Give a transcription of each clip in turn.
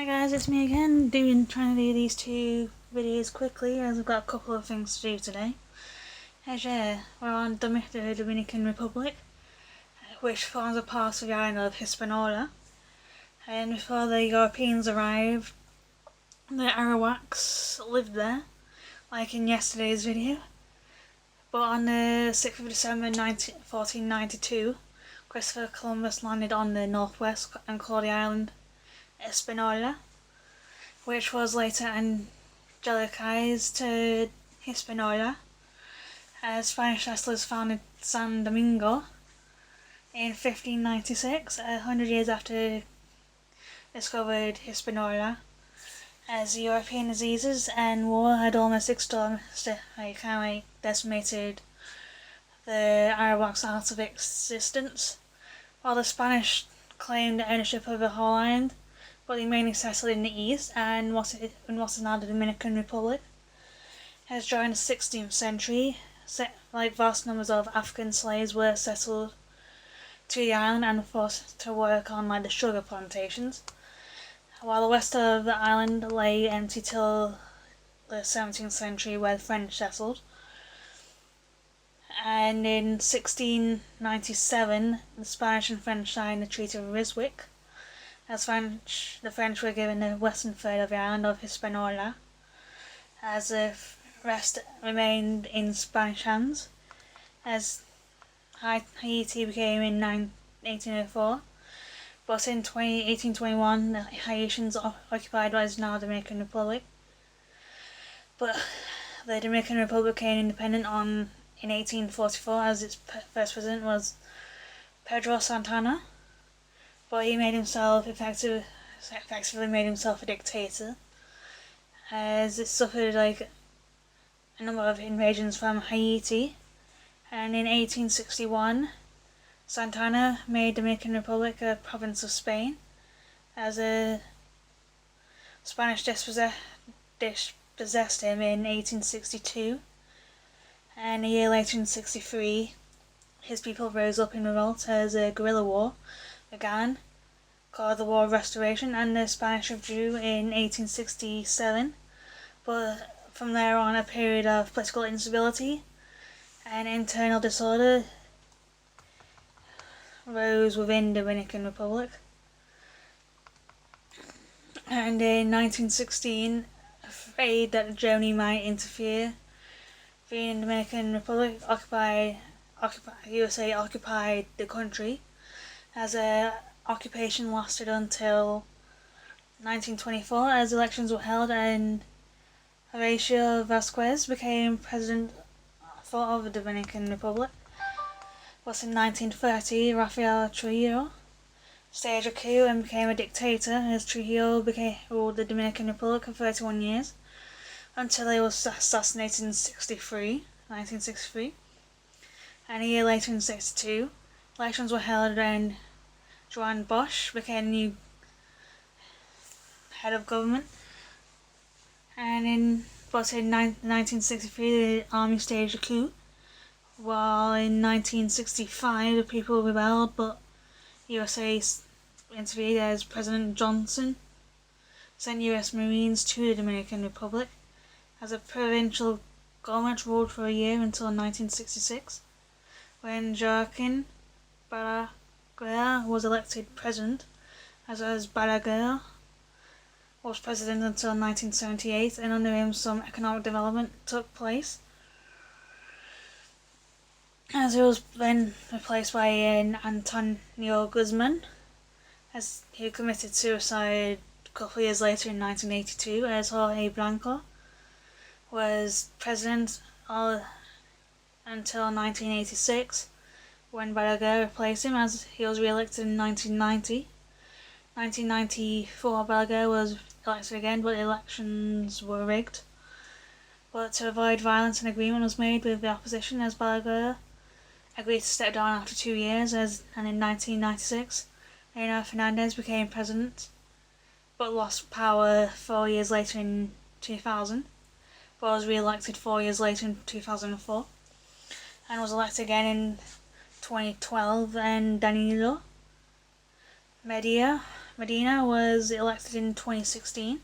Hi guys, it's me again, trying to do these two videos quickly as I've got a couple of things to do today. We're on the Dominican Republic, which forms a part of the island of Hispaniola. And before the Europeans arrived, the Arawaks lived there, like in yesterday's video. But on the 6th of December 1492, Christopher Columbus landed on the northwest and called the island Hispaniola, which was later angelicized to Hispaniola, as Spanish settlers founded San Domingo in 1596, 100 years after discovered Hispaniola, as European diseases and war had almost decimated the Arawaks out of existence, while the Spanish claimed ownership of the whole island, but they mainly settled in the east and what is now the Dominican Republic. As during the 16th century, vast numbers of African slaves were settled to the island and forced to work on the sugar plantations, while the west of the island lay empty till the 17th century, where the French settled. And in 1697, the Spanish and French signed the Treaty of Ryswick, as the French were given the western third of the island of Hispaniola, as the rest remained in Spanish hands, as Haiti became in 1804, but in 1821 the Haitians occupied what is now the Dominican Republic. But the Dominican Republic became independent in 1844, as its first president was Pedro Santana, but he made himself effectively made himself a dictator, as it suffered a number of invasions from Haiti. And in 1861, Santana made Dominican Republic a province of Spain, as a Spanish dispossessed him in 1862, and a year later in 1863, his people rose up in revolt as a guerrilla war began, called the War of Restoration, and the Spanish withdrew in 1867, but from there on a period of political instability and internal disorder rose within the Dominican Republic. And in 1916, afraid that Germany might interfere, the Dominican Republic USA occupied the country, as a occupation lasted until 1924, as elections were held and Horacio Vasquez became president of the Dominican Republic. But in 1930, Rafael Trujillo staged a coup and became a dictator, as Trujillo ruled the Dominican Republic for 31 years, until he was assassinated in 1963. And a year later in 1962, elections were held and Joan Bosch became the new head of government. And in 1963, the army staged a coup, while in 1965 the people rebelled, but USA intervened as President Johnson sent US Marines to the Dominican Republic, as a provincial government ruled for a year until 1966, when Joaquin Balaguer was elected president, as Balaguer was president until 1978, and under him some economic development took place, as he was then replaced by Antonio Guzman, as he committed suicide a couple of years later in 1982, as Jorge Blanco was president until 1986, when Balaguer replaced him, as he was re-elected in 1990. 1994, Balaguer was elected again, but the elections were rigged. But to avoid violence, an agreement was made with the opposition, as Balaguer agreed to step down after 2 years, and in 1996, Leonel Fernandez became president, but lost power 4 years later in 2000, but was re-elected 4 years later in 2004, and was elected again in 2012, and Danilo Medina Medina was elected in 2016,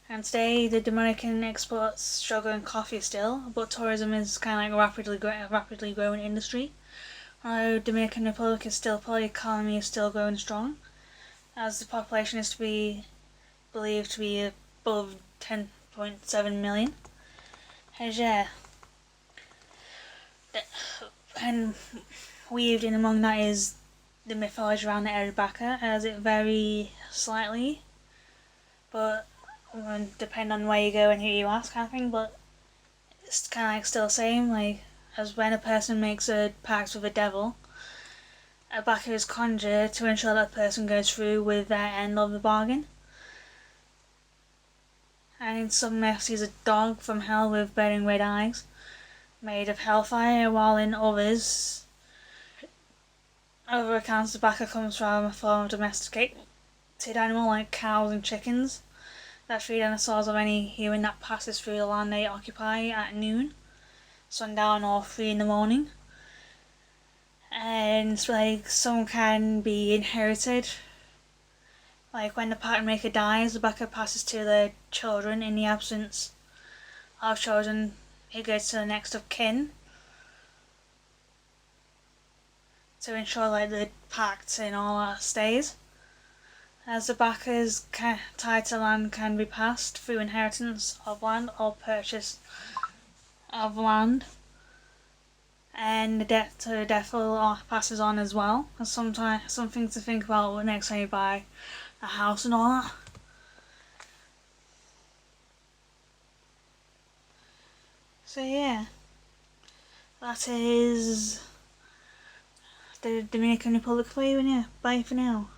and today the Dominican exports sugar and coffee still, but tourism is kind of like a rapidly growing industry. Although Dominican Republic is still, the economy is still growing strong, as the population is to be believed to be above 10.7 million. As yeah, and weaved in among that is the mythology around the Arabaka, as it vary slightly, but depend on where you go and who you ask, kind of thing. But it's kind of like still the same, like as when a person makes a pact with the devil, a baka is conjured to ensure that person goes through with their end of the bargain. And in some myths, he's a dog from hell with burning red eyes, made of hellfire, while in other accounts, the baka comes from a form of domesticated animal like cows and chickens that feed on the souls of any human that passes through the land they occupy at noon, sundown, or 3 in the morning. And like some can be inherited. Like when the pattern maker dies, the baka passes to the children. In the absence of children, it goes to the next of kin to ensure like the pact and all that stays. As the bakas tied to land can be passed through inheritance of land or purchase of land, and the debt to the devil passes on as well. And sometimes something to think about next time you buy a house and all that. So yeah, that is the Dominican Republic for you, and yeah, bye for now.